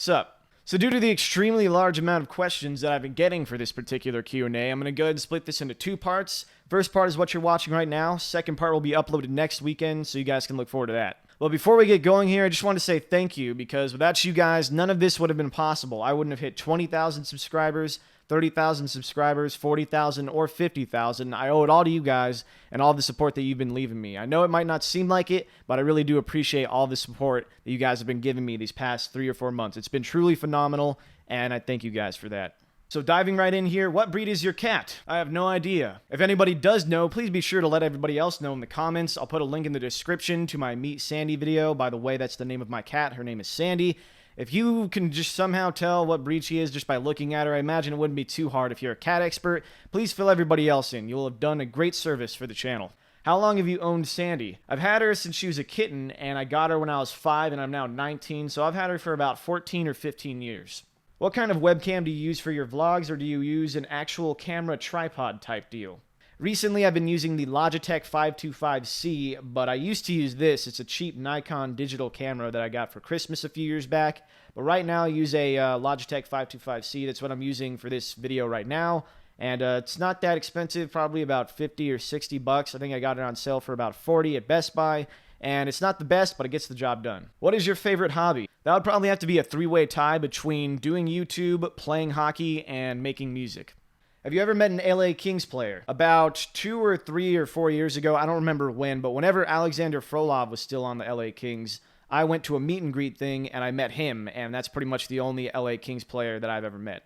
Sup? So due to the extremely large amount of questions that I've been getting for this particular Q&A, I'm going to go ahead and split this into two parts. First part is what you're watching right now. Second part will be uploaded next weekend, so you guys can look forward to that. Well, before we get going here, I just want to say thank you, because without you guys, none of this would have been possible. I wouldn't have hit 20,000 subscribers, 30,000 subscribers, 40,000, or 50,000. I owe it all to you guys and all the support that you've been leaving me. I know it might not seem like it, but I really do appreciate all the support that you guys have been giving me these past 3 or 4 months. It's been truly phenomenal, and I thank you guys for that. So diving right in here, what breed is your cat? I have no idea. If anybody does know, please be sure to let everybody else know in the comments. I'll put a link in the description to my Meet Sandy video. By the way, that's the name of my cat. Her name is Sandy. If you can just somehow tell what breed she is just by looking at her, I imagine it wouldn't be too hard. If you're a cat expert, please fill everybody else in. You'll have done a great service for the channel. How long have you owned Sandy? I've had her since she was a kitten, and I got her when I was 5, and I'm now 19, so I've had her for about 14 or 15 years. What kind of webcam do you use for your vlogs, or do you use an actual camera tripod type deal? Recently, I've been using the Logitech 525C, but I used to use this. It's a cheap Nikon digital camera that I got for Christmas a few years back. But right now, I use a Logitech 525C. That's what I'm using for this video right now. And it's not that expensive, probably about 50 or 60 bucks. I think I got it on sale for about 40 at Best Buy. And it's not the best, but it gets the job done. What is your favorite hobby? That would probably have to be a three-way tie between doing YouTube, playing hockey, and making music. Have you ever met an LA Kings player? About 2 or 3 or 4 years ago, I don't remember when, but whenever Alexander Frolov was still on the LA Kings, I went to a meet and greet thing and I met him, and that's pretty much the only LA Kings player that I've ever met.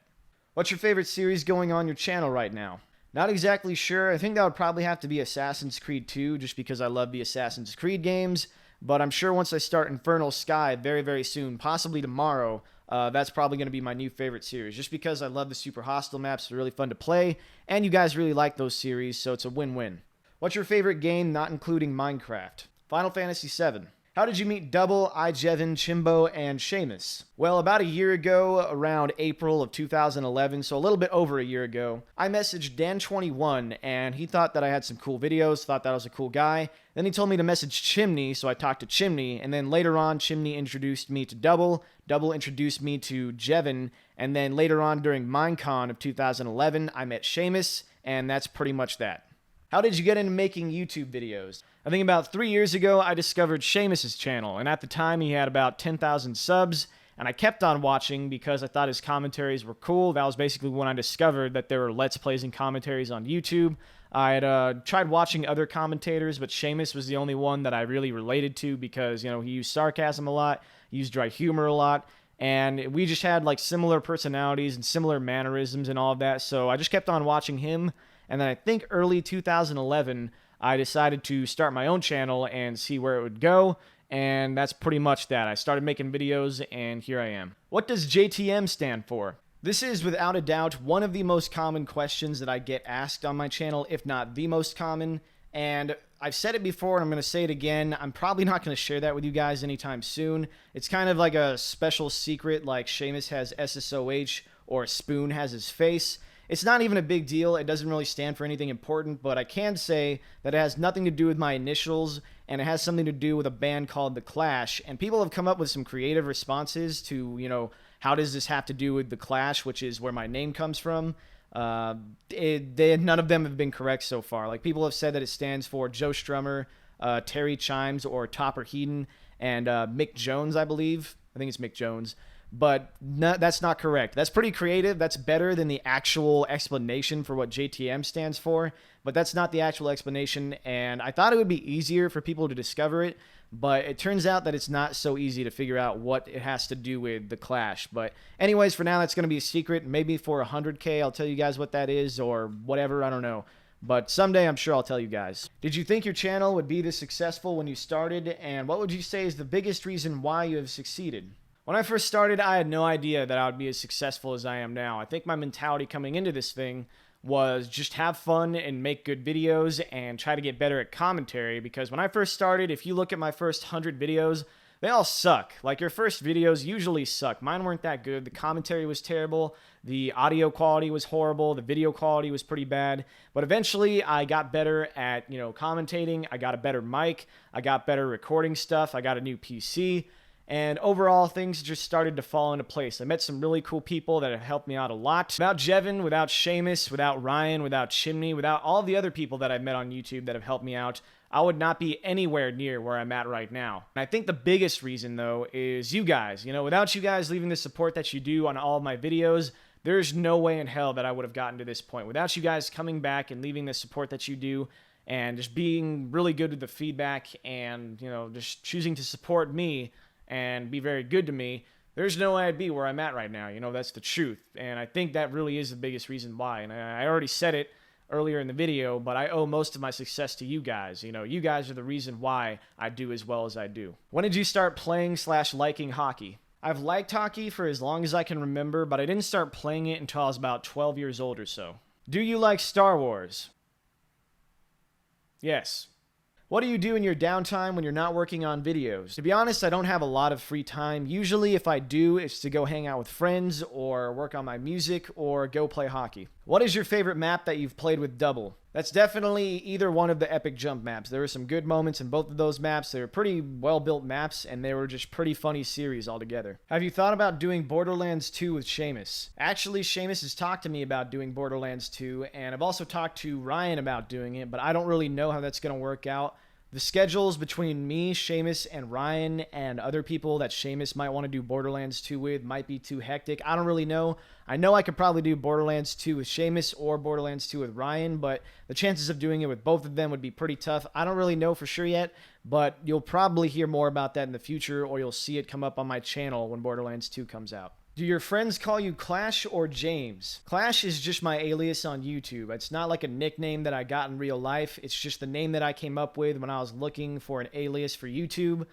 What's your favorite series going on your channel right now? Not exactly sure. I think that would probably have to be Assassin's Creed 2, just because I love the Assassin's Creed games, but I'm sure once I start Infernal Sky very, very soon, possibly tomorrow, that's probably going to be my new favorite series, just because I love the Super Hostile maps. They're really fun to play, and you guys really like those series, so it's a win-win. What's your favorite game, not including Minecraft? Final Fantasy VII. How did you meet Double, iJevin, Chimbo, and Seamus? Well, about a year ago, around April of 2011, so a little bit over a year ago, I messaged Dan21, and he thought that I had some cool videos, thought that I was a cool guy. Then he told me to message Chimney, so I talked to Chimney, and then later on, Chimney introduced me to Double, Double introduced me to Jevin, and then later on during Minecon of 2011, I met Seamus, and that's pretty much that. How did you get into making YouTube videos? I think about 3 years ago, I discovered Seamus's channel, and at the time he had about 10,000 subs, and I kept on watching because I thought his commentaries were cool. That was basically when I discovered that there were Let's Plays and commentaries on YouTube. I had tried watching other commentators, but Seamus was the only one that I really related to because, you know, he used sarcasm a lot, he used dry humor a lot, and we just had like similar personalities and similar mannerisms and all of that, so I just kept on watching him. And then I think early 2011, I decided to start my own channel and see where it would go. And that's pretty much that. I started making videos, and here I am. What does JTM stand for? This is, without a doubt, one of the most common questions that I get asked on my channel, if not the most common. And I've said it before, and I'm going to say it again. I'm probably not going to share that with you guys anytime soon. It's kind of like a special secret, like Seamus has SSOH or Spoon has his face. It's not even a big deal. It doesn't really stand for anything important, but I can say that it has nothing to do with my initials, and it has something to do with a band called The Clash. And people have come up with some creative responses to, you know, how does this have to do with The Clash, which is where my name comes from. None of them have been correct so far. Like, people have said that it stands for Joe Strummer, Terry Chimes, or Topper Heaton, and Mick Jones, I believe. I think it's Mick Jones. But no, that's not correct. That's pretty creative. That's better than the actual explanation for what JTM stands for. But that's not the actual explanation. And I thought it would be easier for people to discover it. But it turns out that it's not so easy to figure out what it has to do with The Clash. But anyways, for now, that's going to be a secret. Maybe for 100K, I'll tell you guys what that is or whatever. I don't know. But someday, I'm sure I'll tell you guys. Did you think your channel would be this successful when you started? And what would you say is the biggest reason why you have succeeded? When I first started, I had no idea that I would be as successful as I am now. I think my mentality coming into this thing was just have fun and make good videos and try to get better at commentary, because when I first started, if you look at my first 100 videos, they all suck. Like, your first videos usually suck. Mine weren't that good. The commentary was terrible. The audio quality was horrible. The video quality was pretty bad. But eventually, I got better at, commentating. I got a better mic. I got better recording stuff. I got a new PC. And overall, things just started to fall into place. I met some really cool people that have helped me out a lot. Without Jevin, without Seamus, without Ryan, without Chimney, without all the other people that I've met on YouTube that have helped me out, I would not be anywhere near where I'm at right now. And I think the biggest reason, though, is you guys. You know, without you guys leaving the support that you do on all of my videos, there's no way in hell that I would have gotten to this point. Without you guys coming back and leaving the support that you do, and just being really good with the feedback and, you know, just choosing to support me and be very good to me, there's no way I'd be where I'm at right now. You know, that's the truth. And I think that really is the biggest reason why. And I already said it earlier in the video, but I owe most of my success to you guys. You know, you guys are the reason why I do as well as I do. When did you start playing/liking hockey? I've liked hockey for as long as I can remember, but I didn't start playing it until I was about 12 years old or so. Do you like Star Wars? Yes. What do you do in your downtime when you're not working on videos? To be honest, I don't have a lot of free time. Usually if I do, it's to go hang out with friends or work on my music or go play hockey. What is your favorite map that you've played with double? That's definitely either one of the epic jump maps. There were some good moments in both of those maps. They were pretty well-built maps, and they were just pretty funny series altogether. Have you thought about doing Borderlands 2 with Seamus? Actually, Seamus has talked to me about doing Borderlands 2, and I've also talked to Ryan about doing it, but I don't really know how that's going to work out. The schedules between me, Seamus, and Ryan and other people that Seamus might want to do Borderlands 2 with might be too hectic. I don't really know. I know I could probably do Borderlands 2 with Seamus or Borderlands 2 with Ryan, but the chances of doing it with both of them would be pretty tough. I don't really know for sure yet, but you'll probably hear more about that in the future, or you'll see it come up on my channel when Borderlands 2 comes out. Do your friends call you Clash or James? Clash is just my alias on YouTube. It's not like a nickname that I got in real life. It's just the name that I came up with when I was looking for an alias for YouTube.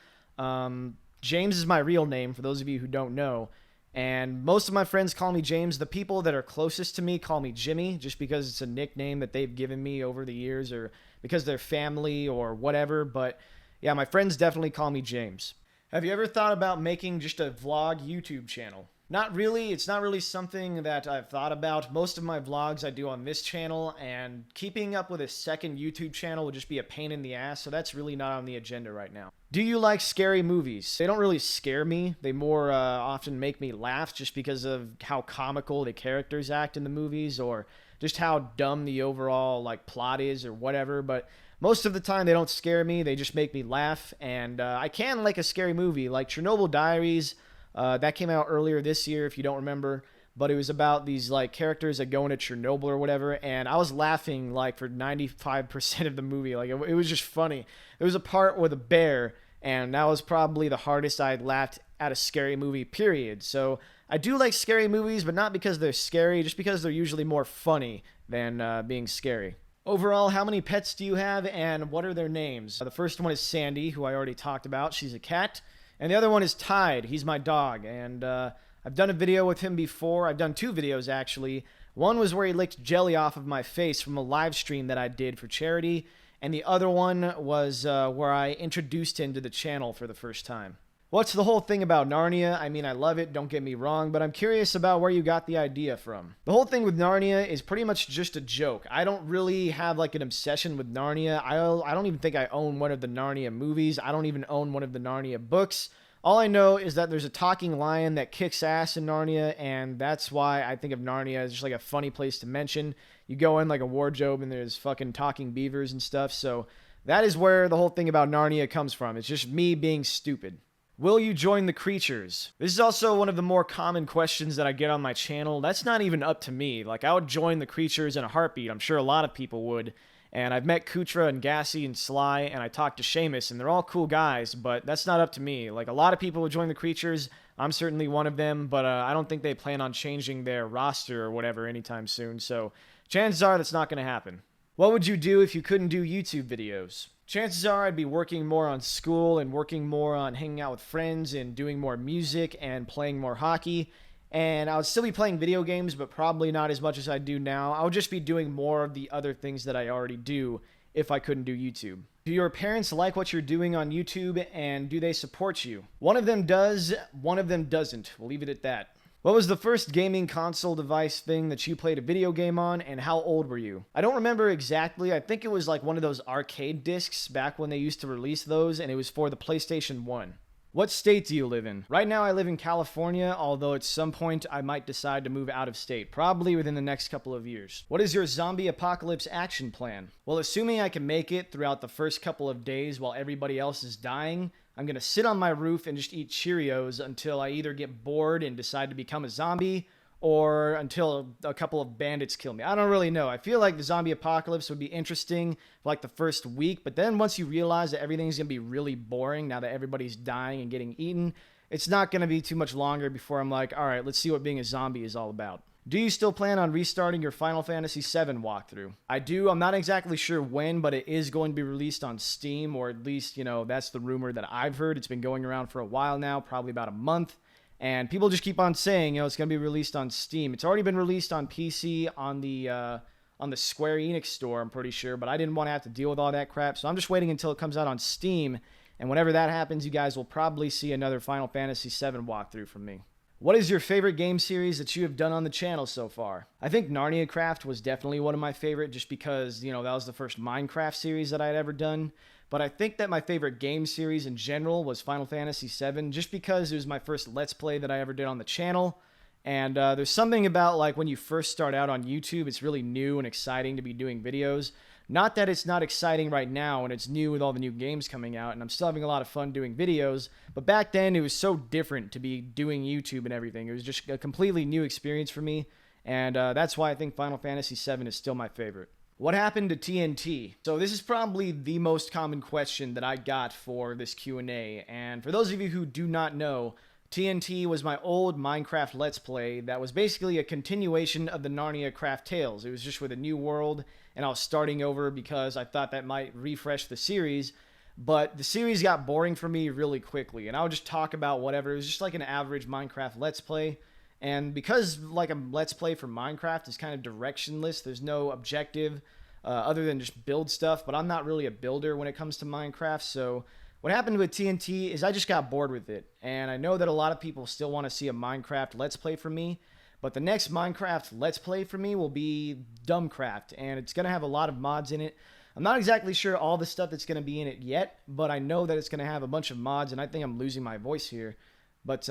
James is my real name, for those of you who don't know. And most of my friends call me James. The people that are closest to me call me Jimmy, just because it's a nickname that they've given me over the years, or because they're family or whatever. But yeah, my friends definitely call me James. Have you ever thought about making just a vlog YouTube channel? Not really. It's not really something that I've thought about. Most of my vlogs I do on this channel, and keeping up with a second YouTube channel would just be a pain in the ass, so that's really not on the agenda right now. Do you like scary movies? They don't really scare me. They more often make me laugh just because of how comical the characters act in the movies, or just how dumb the overall like plot is or whatever, but most of the time they don't scare me. They just make me laugh, and I can like a scary movie like Chernobyl Diaries. That came out earlier this year, if you don't remember, but it was about these like characters that go into Chernobyl or whatever, and I was laughing like for 95% of the movie. Like it was just funny. There was a part with a bear, and that was probably the hardest I'd laughed at a scary movie, period. So I do like scary movies, but not because they're scary, just because they're usually more funny than being scary. Overall, how many pets do you have, and what are their names? The first one is Sandy, who I already talked about. She's a cat. And the other one is Tide. He's my dog. And I've done a video with him before. I've done 2 videos, actually. One was where he licked jelly off of my face from a live stream that I did for charity. And the other one was where I introduced him to the channel for the first time. What's the whole thing about Narnia? I mean, I love it, don't get me wrong, but I'm curious about where you got the idea from. The whole thing with Narnia is pretty much just a joke. I don't really have like an obsession with Narnia. I don't even think I own one of the Narnia movies. I don't even own one of the Narnia books. All I know is that there's a talking lion that kicks ass in Narnia, and that's why I think of Narnia as just like a funny place to mention. You go in like a wardrobe and there's fucking talking beavers and stuff, so that is where the whole thing about Narnia comes from. It's just me being stupid. Will you join the creatures? This is also one of the more common questions that I get on my channel. That's not even up to me. Like, I would join the creatures in a heartbeat. I'm sure a lot of people would. And I've met Kutra and Gassy and Sly, and I talked to Seamus, and they're all cool guys, but that's not up to me. Like, a lot of people would join the creatures. I'm certainly one of them, but I don't think they plan on changing their roster or whatever anytime soon, so chances are that's not going to happen. What would you do if you couldn't do YouTube videos? Chances are I'd be working more on school and working more on hanging out with friends and doing more music and playing more hockey. And I would still be playing video games, but probably not as much as I do now. I would just be doing more of the other things that I already do if I couldn't do YouTube. Do your parents like what you're doing on YouTube, and do they support you? One of them does, one of them doesn't. We'll leave it at that. What was the first gaming console device thing that you played a video game on, and how old were you? I don't remember exactly. I think it was like one of those arcade discs back when they used to release those, and it was for the PlayStation 1. What state do you live in? Right now I live in California, although at some point I might decide to move out of state, probably within the next couple of years. What is your zombie apocalypse action plan? Well, assuming I can make it throughout the first couple of days while everybody else is dying, I'm gonna sit on my roof and just eat Cheerios until I either get bored and decide to become a zombie, or until a couple of bandits kill me. I don't really know. I feel like the zombie apocalypse would be interesting for like the first week, but then once you realize that everything's going to be really boring now that everybody's dying and getting eaten, it's not going to be too much longer before I'm like, all right, let's see what being a zombie is all about. Do you still plan on restarting your Final Fantasy VII walkthrough? I do. I'm not exactly sure when, but it is going to be released on Steam, or at least, that's the rumor that I've heard. It's been going around for a while now, probably about a month. And people just keep on saying, it's going to be released on Steam. It's already been released on PC on the Square Enix store, I'm pretty sure. But I didn't want to have to deal with all that crap. So I'm just waiting until it comes out on Steam. And whenever that happens, you guys will probably see another Final Fantasy VII walkthrough from me. What is your favorite game series that you have done on the channel so far? I think Narnia Craft was definitely one of my favorite just because, that was the first Minecraft series that I had ever done. But I think that my favorite game series in general was Final Fantasy VII, just because it was my first Let's Play that I ever did on the channel. And there's something about, like, when you first start out on YouTube, it's really new and exciting to be doing videos. Not that it's not exciting right now and it's new with all the new games coming out, and I'm still having a lot of fun doing videos. But back then, it was so different to be doing YouTube and everything. It was just a completely new experience for me. And that's why I think Final Fantasy VII is still my favorite. What happened to TNT? So this is probably the most common question that I got for this Q&A, and for those of you who do not know, TNT was my old Minecraft Let's Play that was basically a continuation of the Narnia Craft Tales. It was just with a new world, and I was starting over because I thought that might refresh the series, but the series got boring for me really quickly, and I would just talk about whatever. It was just like an average Minecraft Let's Play. And because like a Let's Play for Minecraft is kind of directionless, there's no objective other than just build stuff, but I'm not really a builder when it comes to Minecraft, so what happened with TNT is I just got bored with it, and I know that a lot of people still want to see a Minecraft Let's Play from me, but the next Minecraft Let's Play for me will be Dumbcraft, and it's going to have a lot of mods in it. I'm not exactly sure all the stuff that's going to be in it yet, but I know that it's going to have a bunch of mods, and I think I'm losing my voice here, but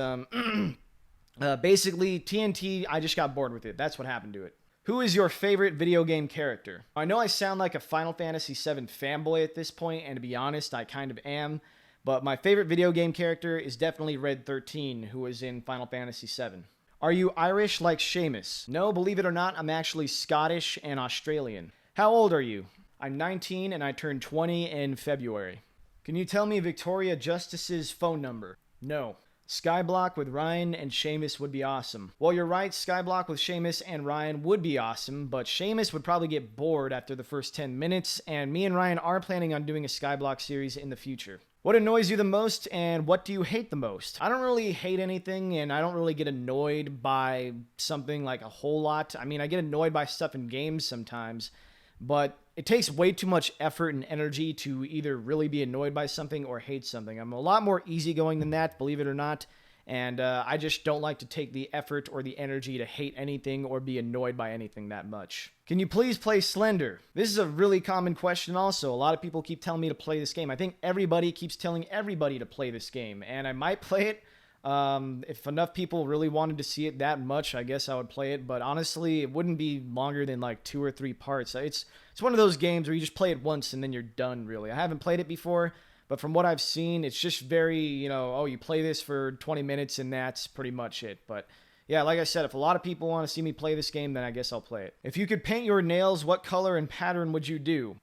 basically, TNT, I just got bored with it. That's what happened to it. Who is your favorite video game character? I know I sound like a Final Fantasy VII fanboy at this point, and to be honest, I kind of am. But my favorite video game character is definitely Red 13, who was in Final Fantasy VII. Are you Irish like Seamus? No, believe it or not, I'm actually Scottish and Australian. How old are you? I'm 19 and I turned 20 in February. Can you tell me Victoria Justice's phone number? No. Skyblock with Ryan and Seamus would be awesome. Well, you're right, Skyblock with Seamus and Ryan would be awesome, but Seamus would probably get bored after the first 10 minutes, and me and Ryan are planning on doing a Skyblock series in the future. What annoys you the most, and what do you hate the most? I don't really hate anything, and I don't really get annoyed by something like a whole lot. I mean, I get annoyed by stuff in games sometimes, but it takes way too much effort and energy to either really be annoyed by something or hate something. I'm a lot more easygoing than that, believe it or not, and I just don't like to take the effort or the energy to hate anything or be annoyed by anything that much. Can you please play Slender? This is a really common question also. A lot of people keep telling me to play this game. I think everybody keeps telling everybody to play this game, and I might play it. If enough people really wanted to see it that much, I guess I would play it, but honestly, it wouldn't be longer than like 2 or 3 parts. It's one of those games where you just play it once and then you're done, really. I haven't played it before, but from what I've seen, it's just very, you play this for 20 minutes and that's pretty much it. But yeah, like I said, if a lot of people want to see me play this game, then I guess I'll play it. If you could paint your nails, what color and pattern would you do?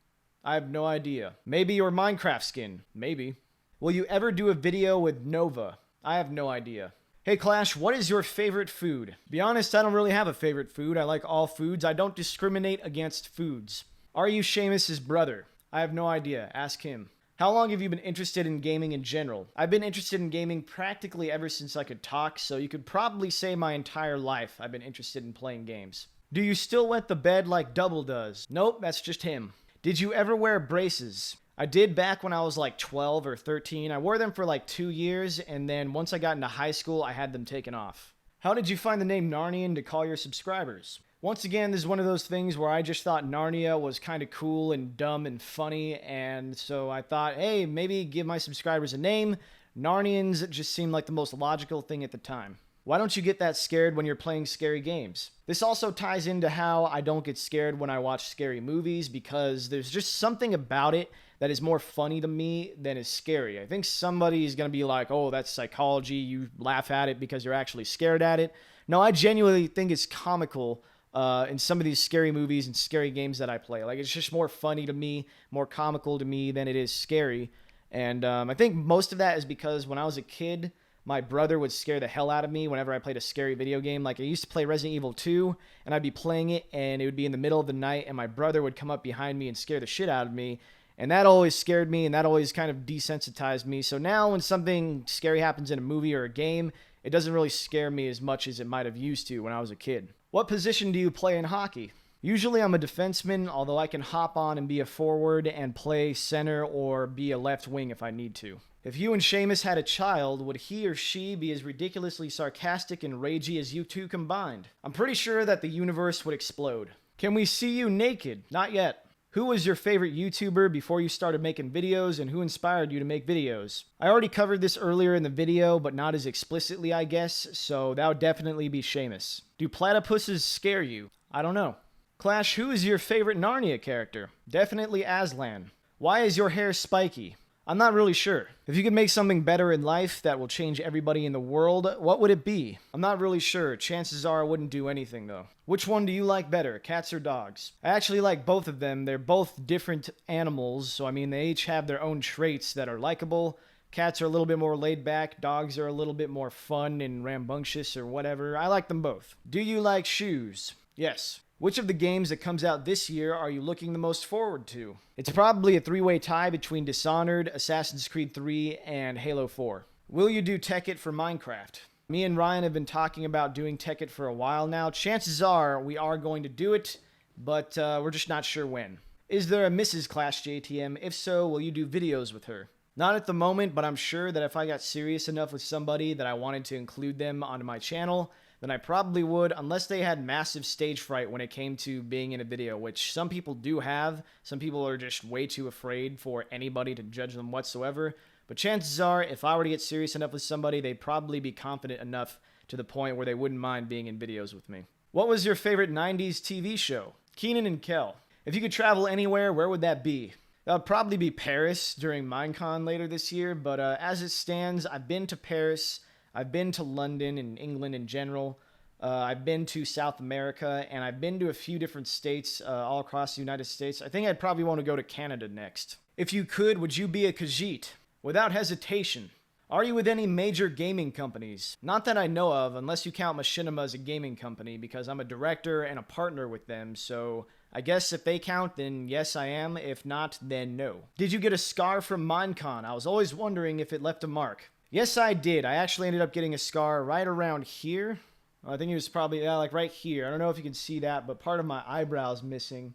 I have no idea. Maybe your Minecraft skin. Maybe. Will you ever do a video with Nova? I have no idea. Hey Clash, what is your favorite food? Be honest, I don't really have a favorite food. I like all foods. I don't discriminate against foods. Are you Seamus's brother? I have no idea. Ask him. How long have you been interested in gaming in general? I've been interested in gaming practically ever since I could talk, so you could probably say my entire life I've been interested in playing games. Do you still wet the bed like Double does? Nope, that's just him. Did you ever wear braces? I did back when I was like 12 or 13. I wore them for like 2 years, and then once I got into high school, I had them taken off. How did you find the name Narnian to call your subscribers? Once again, this is one of those things where I just thought Narnia was kind of cool and dumb and funny, and so I thought, hey, maybe give my subscribers a name. Narnians just seemed like the most logical thing at the time. Why don't you get that scared when you're playing scary games? This also ties into how I don't get scared when I watch scary movies, because there's just something about it that is more funny to me than is scary. I think somebody's going to be like, oh, that's psychology. You laugh at it because you're actually scared at it. No, I genuinely think it's comical in some of these scary movies and scary games that I play. Like, it's just more funny to me, more comical to me than it is scary. And I think most of that is because when I was a kid, my brother would scare the hell out of me whenever I played a scary video game. Like, I used to play Resident Evil 2, and I'd be playing it, and it would be in the middle of the night, and my brother would come up behind me and scare the shit out of me. And that always scared me, and that always kind of desensitized me. So now when something scary happens in a movie or a game, it doesn't really scare me as much as it might have used to when I was a kid. What position do you play in hockey? Usually I'm a defenseman, although I can hop on and be a forward and play center or be a left wing if I need to. If you and Seamus had a child, would he or she be as ridiculously sarcastic and ragey as you two combined? I'm pretty sure that the universe would explode. Can we see you naked? Not yet. Who was your favorite YouTuber before you started making videos, and who inspired you to make videos? I already covered this earlier in the video, but not as explicitly, I guess, so that would definitely be Seamus. Do platypuses scare you? I don't know. Clash, who is your favorite Narnia character? Definitely Aslan. Why is your hair spiky? I'm not really sure. If you could make something better in life that will change everybody in the world, what would it be? I'm not really sure. Chances are I wouldn't do anything, though. Which one do you like better, cats or dogs? I actually like both of them. They're both different animals, so I mean, they each have their own traits that are likable. Cats are a little bit more laid back. Dogs are a little bit more fun and rambunctious or whatever. I like them both. Do you like shoes? Yes. Which of the games that comes out this year are you looking the most forward to? It's probably a three-way tie between Dishonored, Assassin's Creed 3, and Halo 4. Will you do Tekkit for Minecraft? Me and Ryan have been talking about doing Tekkit for a while now. Chances are we are going to do it, but we're just not sure when. Is there a Mrs. Clash JTM? If so, will you do videos with her? Not at the moment, but I'm sure that if I got serious enough with somebody that I wanted to include them onto my channel, then I probably would, unless they had massive stage fright when it came to being in a video, which some people do have. Some people are just way too afraid for anybody to judge them whatsoever. But chances are, if I were to get serious enough with somebody, they'd probably be confident enough to the point where they wouldn't mind being in videos with me. What was your favorite 90s TV show? Keenan and Kel. If you could travel anywhere, where would that be? That would probably be Paris during Minecon later this year, but as it stands, I've been to Paris, I've been to London and England in general. I've been to South America, and I've been to a few different states all across the United States. I think I'd probably want to go to Canada next. If you could, would you be a Khajiit? Without hesitation. Are you with any major gaming companies? Not that I know of, unless you count Machinima as a gaming company, because I'm a director and a partner with them, so I guess if they count, then yes, I am. If not, then no. Did you get a scar from Minecon? I was always wondering if it left a mark. Yes, I did. I actually ended up getting a scar right around here. I think it was probably, like right here. I don't know if you can see that, but part of my eyebrow's missing.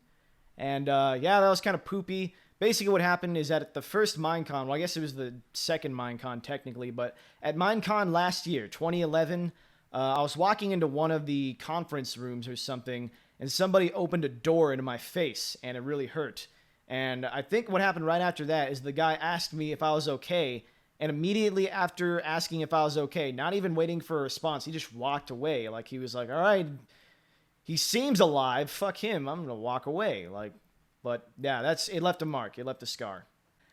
And yeah, that was kind of poopy. Basically what happened is that at the first Minecon, well, I guess it was the second Minecon technically, but at Minecon last year, 2011, I was walking into one of the conference rooms or something, and somebody opened a door into my face, and it really hurt. And I think what happened right after that is the guy asked me if I was okay, and immediately after asking if I was okay, not even waiting for a response, he just walked away. Like, he was like, all right, he seems alive, fuck him, I'm gonna walk away. Like, but yeah, it left a mark, it left a scar.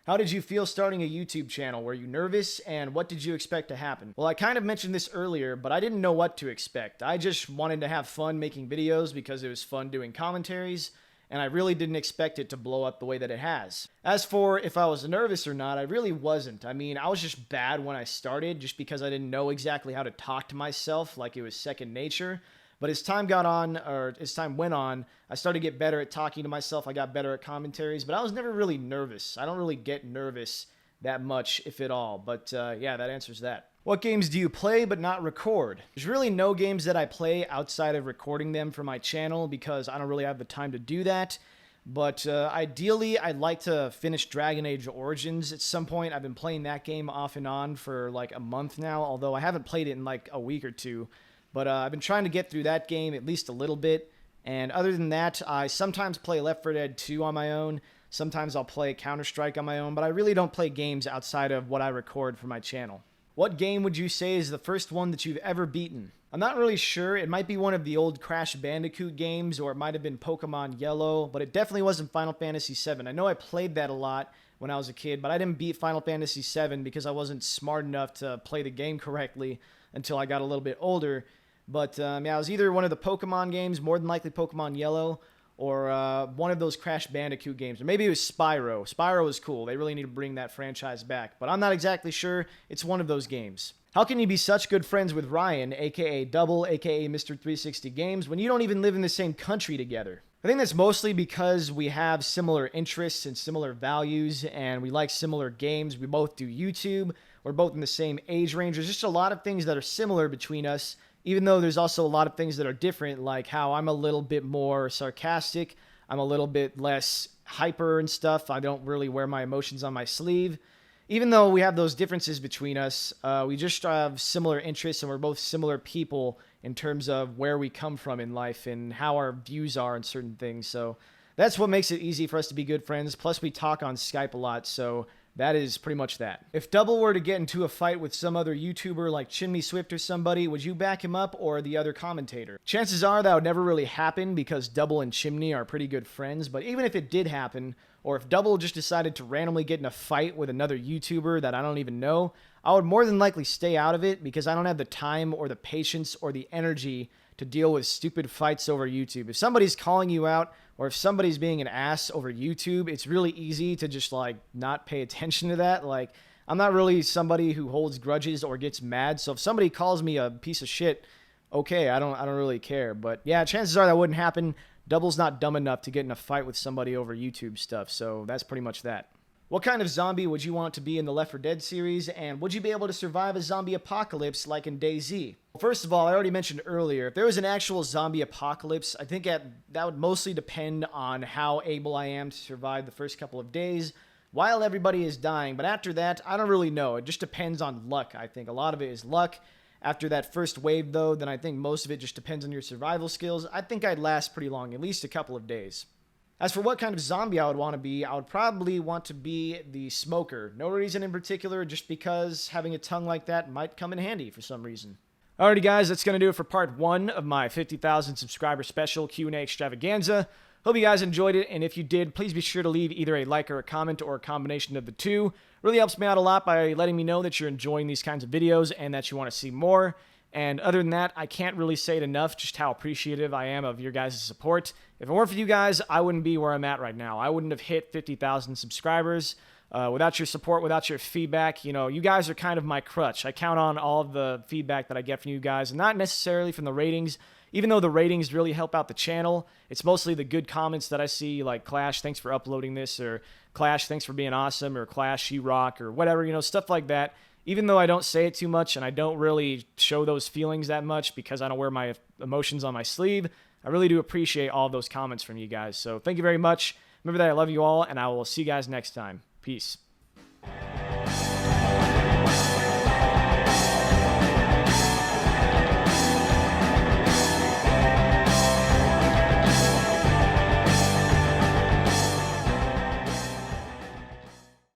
How did you feel starting a YouTube channel? Were you nervous, and what did you expect to happen? Well, I kind of mentioned this earlier, but I didn't know what to expect. I just wanted to have fun making videos because it was fun doing commentaries, and I really didn't expect it to blow up the way that it has. As for if I was nervous or not, I really wasn't. I mean, I was just bad when I started, just because I didn't know exactly how to talk to myself like it was second nature. But as time went on, I started to get better at talking to myself. I got better at commentaries, but I was never really nervous. I don't really get nervous that much, if at all. But yeah, that answers that. What games do you play but not record? There's really no games that I play outside of recording them for my channel because I don't really have the time to do that. But ideally, I'd like to finish Dragon Age Origins at some point. I've been playing that game off and on for like a month now, although I haven't played it in like a week or two. But I've been trying to get through that game at least a little bit, And other than that, I sometimes play Left 4 Dead 2 on my own. Sometimes I'll play Counter-Strike on my own, but I really don't play games outside of what I record for my channel. What game would you say is the first one that you've ever beaten? I'm not really sure. It might be one of the old Crash Bandicoot games, or it might have been Pokemon Yellow, but it definitely wasn't Final Fantasy VII. I know I played that a lot when I was a kid, but I didn't beat Final Fantasy VII because I wasn't smart enough to play the game correctly until I got a little bit older. But yeah, it was either one of the Pokemon games, more than likely Pokemon Yellow, or one of those Crash Bandicoot games. Or maybe it was Spyro. Spyro was cool. They really need to bring that franchise back. But I'm not exactly sure. It's one of those games. How can you be such good friends with Ryan, aka Double, aka Mr. 360 Games, when you don't even live in the same country together? I think that's mostly because we have similar interests and similar values, and we like similar games. We both do YouTube. We're both in the same age range. There's just a lot of things that are similar between us, even though there's also a lot of things that are different, like how I'm a little bit more sarcastic. I'm a little bit less hyper and stuff. I don't really wear my emotions on my sleeve. Even though we have those differences between us, we just have similar interests, and we're both similar people in terms of where we come from in life and how our views are on certain things. So that's what makes it easy for us to be good friends. Plus, we talk on Skype a lot, so that is pretty much that. If Double were to get into a fight with some other YouTuber like Chinmy Swift or somebody, would you back him up or the other commentator? Chances are that would never really happen because Double and Chimney are pretty good friends, but even if it did happen, or if Double just decided to randomly get in a fight with another YouTuber that I don't even know, I would more than likely stay out of it because I don't have the time or the patience or the energy to deal with stupid fights over YouTube. If somebody's calling you out or if somebody's being an ass over YouTube, it's really easy to just like not pay attention to that. Like, I'm not really somebody who holds grudges or gets mad. So if somebody calls me a piece of shit, okay, I don't really care. But yeah, chances are that wouldn't happen. Double's not dumb enough to get in a fight with somebody over YouTube stuff. So that's pretty much that. What kind of zombie would you want to be in the Left 4 Dead series, and would you be able to survive a zombie apocalypse like in DayZ? First of all, I already mentioned earlier, if there was an actual zombie apocalypse, I think that would mostly depend on how able I am to survive the first couple of days while everybody is dying. But after that, I don't really know. It just depends on luck, I think. A lot of it is luck. After that first wave, though, then I think most of it just depends on your survival skills. I think I'd last pretty long, at least a couple of days. As for what kind of zombie I would want to be, I would probably want to be the smoker. No reason in particular, just because having a tongue like that might come in handy for some reason. Alrighty guys, that's going to do it for part 1 of my 50,000 subscriber special Q&A extravaganza. Hope you guys enjoyed it, and if you did, please be sure to leave either a like or a comment or a combination of the two. Really helps me out a lot by letting me know that you're enjoying these kinds of videos and that you want to see more. And other than that, I can't really say it enough just how appreciative I am of your guys' support. If it weren't for you guys, I wouldn't be where I'm at right now. I wouldn't have hit 50,000 subscribers. Without your support, without your feedback, you know, you guys are kind of my crutch. I count on all of the feedback that I get from you guys, and not necessarily from the ratings. Even though the ratings really help out the channel, it's mostly the good comments that I see, like Clash, thanks for uploading this, or Clash, thanks for being awesome, or Clash, you rock, or whatever, you know, stuff like that. Even though I don't say it too much and I don't really show those feelings that much because I don't wear my emotions on my sleeve, I really do appreciate all of those comments from you guys. So thank you very much. Remember that I love you all, and I will see you guys next time. Peace.